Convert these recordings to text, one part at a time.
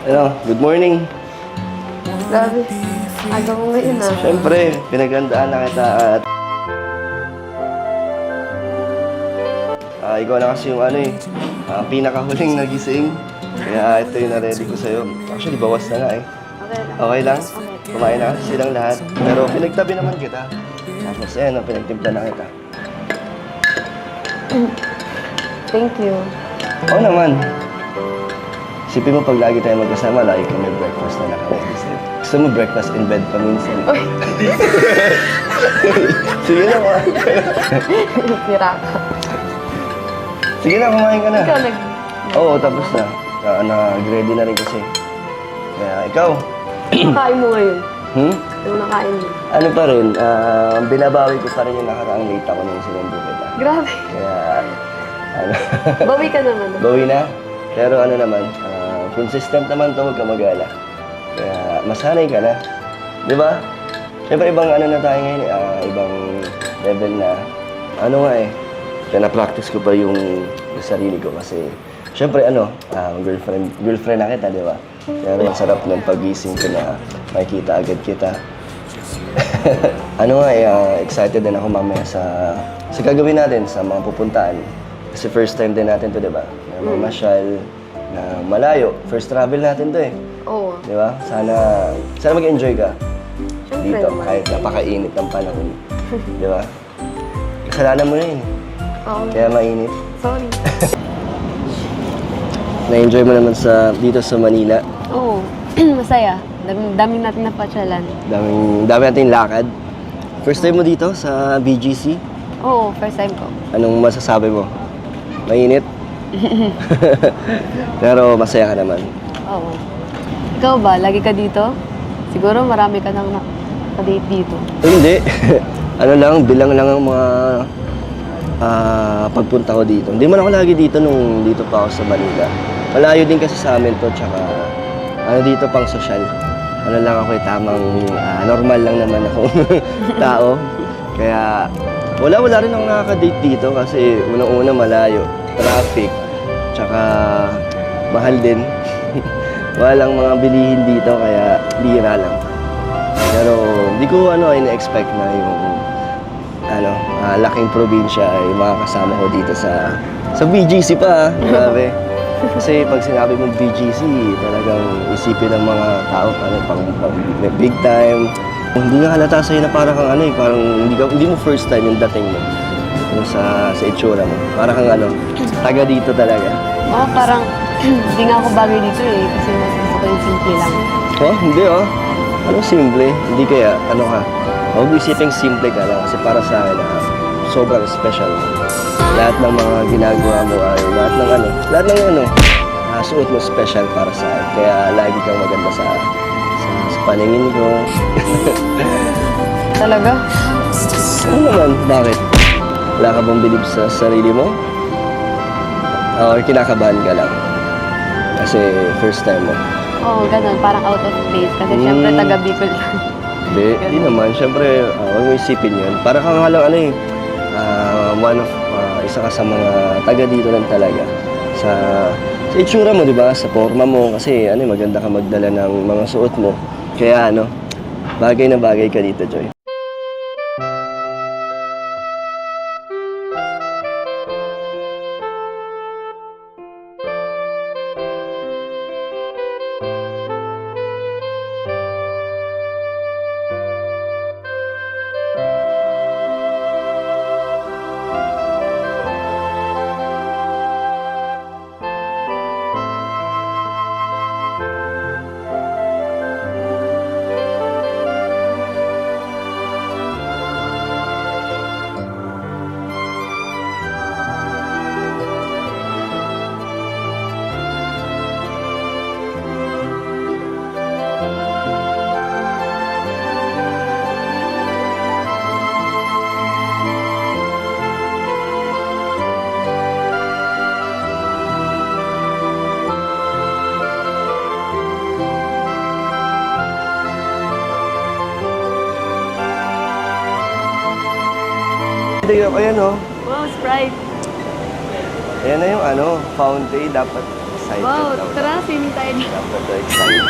Ano, good morning. Grabe. Aga mo ngayon ah. Siyempre, pinagandaan na kita at ikaw na kasi yung pinakahuling nagising. Kaya ito yung na-ready ko sa'yo. Actually, bawas na nga eh. Okay lang. Okay lang? Kumain na kasi silang lahat. Pero pinagtabi naman kita. Tapos pinagtimpla na kita. Thank you. Oo naman. Isipin mo pag lagi tayo magkasama, lagi kami breakfast na naka-ready sa'yo. Gusto mo breakfast in bed pa minsan. Sige na, kumain ka na. Sira ka. Sige na, kumain ka na. Ikaw Oo, tapos na. Nag-ready na rin kasi. Kaya ikaw. nakain mo ngayon. Yung nakain mo. Ano pa rin, binabawi ko pa rin yung nakaraang late ako nung sinundo kita. Grabe. Kaya, Bawi ka naman. bawi na. Pero ano naman, consistent naman to, huwag ka mag-ala. Kaya masanay ka na. Di ba? Siyempre ibang ano na tayo ngayon, ibang level na. Ano nga eh, pina-practice ko pa yung sarili ko kasi siyempre girlfriend na kita, di ba? Pero ang sarap ng pag-gising ko na makikita agad kita. Excited din ako mamaya sa gagawin natin, sa mga pupuntaan. Kasi first time din natin to, di ba? Na mamasyal, na malayo. First travel natin to eh. Oo. Di ba? Sana mag-enjoy ka Siyempre dito naman. kahit napakainit ng panahon. Di ba? Kasalanan mo na yun. Oo. Kaya mainit. Sorry. Na-enjoy mo naman dito sa Manila. Oo. Masaya. Daming natin napatsalan. Dami nating lakad. First time mo dito sa BGC? Oo, first time ko. Anong masasabi mo? Mainit? Pero masaya ka naman. Oo. Ikaw ba? Lagi ka dito? Siguro marami ka nang nakadate dito. Hindi. Bilang lang ang mga pagpunta ko dito. Hindi man ako lagi dito nung dito pa ako sa Manila. Malayo din kasi sa amin to, tsaka dito pang sosyal. Ako tamang normal lang naman ako tao. Kaya wala rin akong nakaka-date dito kasi unang-una malayo, traffic, tsaka mahal din. Walang mga bilihin dito kaya bira lang. Pero hindi ko ina-expect na yung laking probinsya ay makakasama ko dito sa BGC pa. Grabe. Kasi pag sinabi mong BGC, talagang isipin ng mga tao pang big time. Hindi nga halata sa'yo na parang hindi mo first time yung dating mo. Yung sa itsura mo. Parang taga dito talaga. Oo, parang hindi nga ako bagay dito eh. Kasi mas gusto ko yung simple lang. Oh, hindi oh. Anong simple? Hindi kaya, huwag isipin simple ka lang kasi para sa akin, sobrang special. Lahat ng mga ginagawa mo ay lahat ng suot mo special para sa akin. Kaya lagi kang maganda sa paningin ko. Talaga? Ano naman? Bakit? Wala ka bang bilib sa sarili mo? Or kinakabahan ka lang? Kasi first time mo. Oo, ganun. Parang out of place. Kasi syempre taga Bicol lang. Hindi naman. Siyempre, huwag mo isipin yun. Para kang isa ka sa mga taga dito lang talaga. Sa itsura mo, di ba? Sa forma mo. Kasi maganda ka magdala ng mga suot mo. Kaya bagay na bagay ka dito, Joy. Ayan Wow, Sprite. Ayan na yung fountain. Dapat excited Wow, daw. tara, swimming tayo. Dapat daw excited.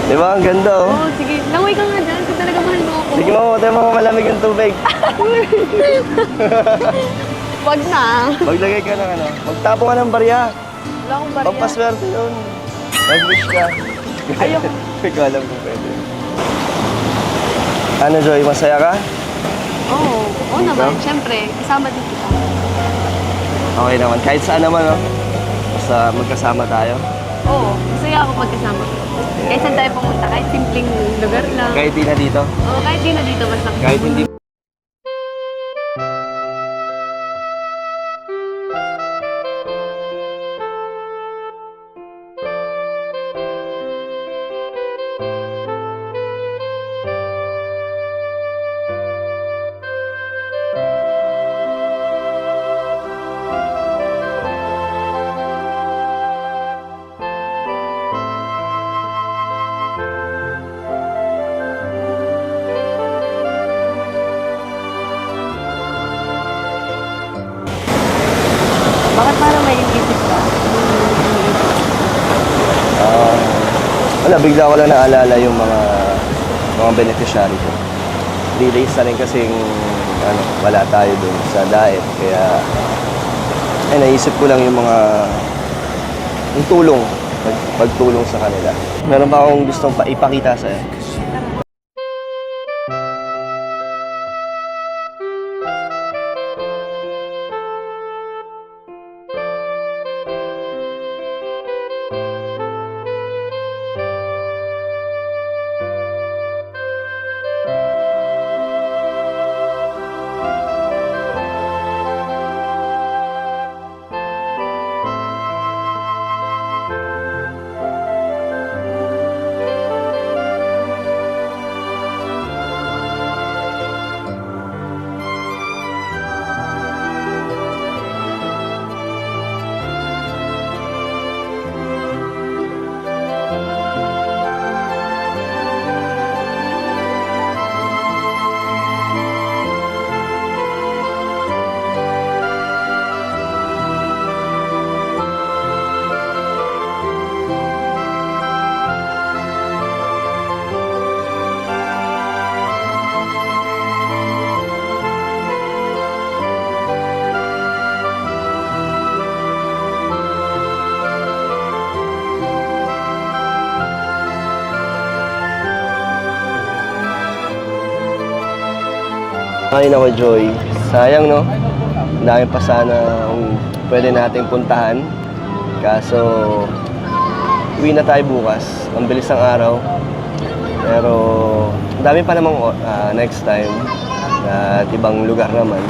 Di ba? Ang ganda oh. Oo, sige. Langoy ka nga dyan kung talaga mahal mo ako. Sige mo, tayo mo malamig yung tubig. Wag na. Maglagay ka ng ano. Magtapo ka ng barya. Wala akong barya. Pampaswerte yun. Mag-wish ka. Ayoko. Hindi ko alam kung pwede. Ano, Joy? Masaya ka? Oo naman. Siyempre, kasama din kita. Okay naman. Kahit saan naman, no? Basta magkasama tayo. Oo, masaya ako magkasama. Kahit saan tayo pumunta, kahit simpleng lugar lang. Kahit di na dito. Oo, kahit di na dito, basta. Kahit hindi. Bakit parang may isip ka? Wala, bigla ko lang naalala yung mga beneficiary ko. 3 days na rin kasing wala tayo dun sa diet. Kaya, naisip ko lang yung yung tulong, pagtulong sa kanila. Meron pa akong gustong ipakita sa'yo. Ngayon ako, Joy. Sayang, no? Ang dami pa sana pwede nating puntahan. Kaso, uwi na tayo bukas. Ang bilis ng araw. Pero, ang dami pa namang next time. At ibang lugar naman.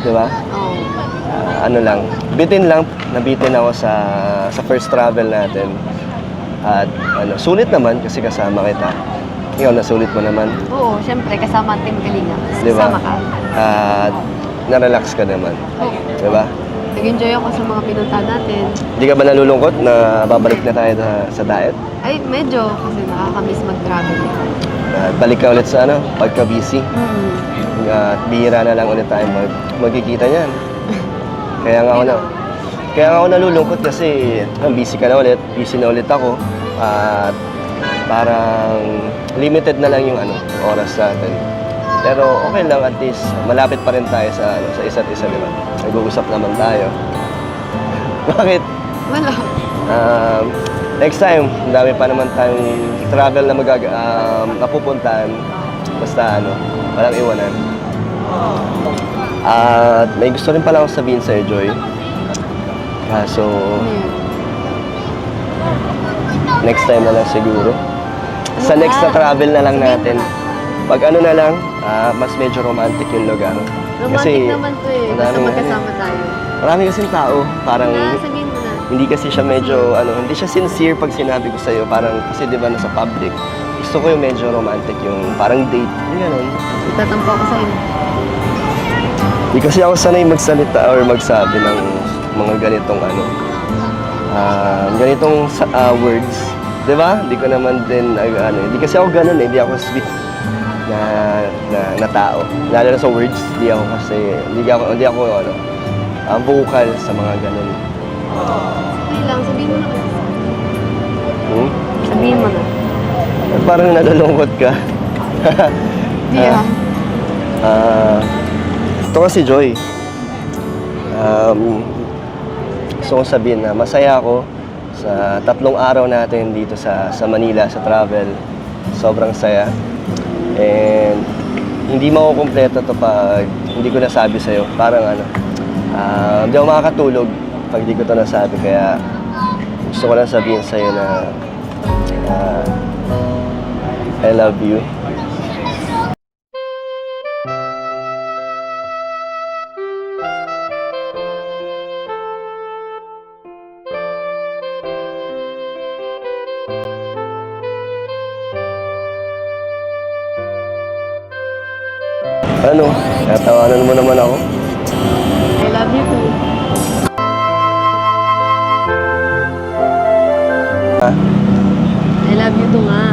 Di ba? Oo. Ano lang, nabitin ako sa first travel natin. At sulit naman kasi kasama kita. Ikaw, nasulit mo naman. Oo, siyempre, kasama ang Team Kalinga. Di ba? Kasama ka. At na-relax ka naman. Oo. Di ba? Nag-enjoy ako sa mga pinuntahan natin. Hindi ka ba nalulungkot na babalik na tayo sa diet? Ay, medyo, kasi nakakamiss mag-travel. At balik ka ulit sa pagka-busy. At bihira na lang ulit tayo magkikita niyan. Kaya nga ako nalulungkot kasi busy ka na ulit, busy na ulit ako. At parang limited na lang yung oras natin. Pero okay lang, at least malapit pa rin tayo sa isa't isa, di ba? Nag-uusap naman tayo. Bakit? Wala. Next time, ang dami pa naman tayong travel na napupuntahan. Basta walang iwanan. At may gusto rin pala akong sabihin sa'yo, Joy. Kaso, next time na lang siguro. Sa next na travel na lang natin. Pag na lang, mas medyo romantic yung lugar. Romantic naman to eh. ang Basta daming magkasama tayo. Marami kasing tao. Parang Sabihin mo na. hindi kasi siya medyo, hindi siya sincere pag sinabi ko sa'yo. Parang, kasi di ba nasa public, gusto ko yung medyo romantic, yung parang date. Yung ganun. Itatampo ako sa'yo. Hindi kasi ako sanay magsalita or magsabi ng mga ganitong words. Di ba? Hindi ko naman din, hindi kasi ako ganun eh. Hindi ako sweet na tao. Lalo na sa words, hindi ako vocal sa mga ganun. Okay lang, sabihin mo na kasi. Hmm? Sabihin mo na. Parang nalulungkot ka. Di Ito kasi Joy. Gusto kong sabihin na masaya ako sa 3 araw natin dito sa Manila, sa travel. Sobrang saya. And hindi makukumpleto to pag hindi ko nasabi sa'yo. Parang hindi ako makakatulog pag hindi ko to nasabi. Kaya gusto ko lang sabihin sa'yo na I love you. Ano? Tatawanan mo naman ako? I love you too. Ha? I love you too nga.